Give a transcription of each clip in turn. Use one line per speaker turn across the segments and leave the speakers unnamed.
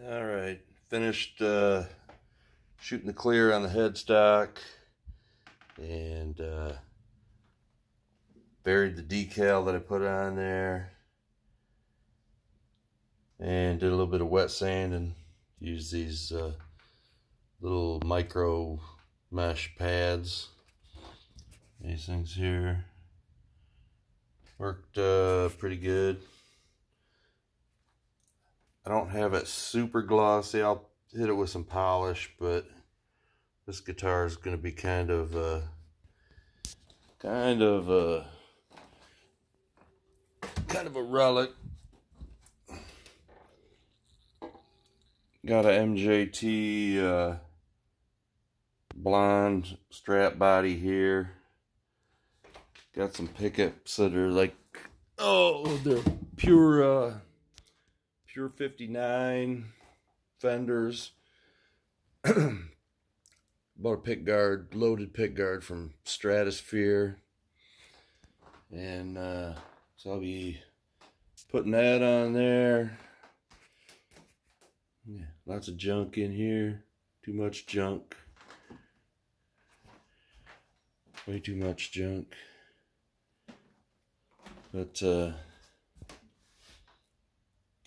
All right, finished shooting the clear on the headstock and buried the decal that I put on there and did a little bit of wet sand and used these little micro mesh pads. These things here worked pretty good. I don't have it super glossy. I'll hit it with some polish, but this guitar is going to be kind of a relic. Got a MJT blonde strap body here. Got some pickups that are like, oh, they're pure 59 fenders. Bought a pick guard, loaded pick guard from Stratosphere, and so I'll be putting that on there. Yeah, lots of junk in here. Too much junk. Way too much junk. But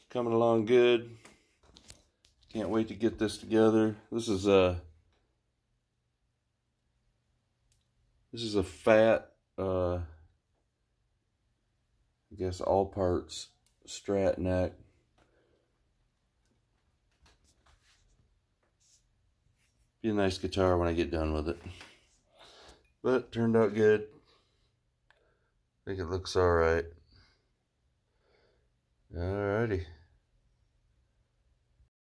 coming along good. Can't wait to get this together. This is a fat, I guess all parts Strat neck. Be a nice guitar when I get done with it. But it turned out good. I think it looks alright. Alrighty.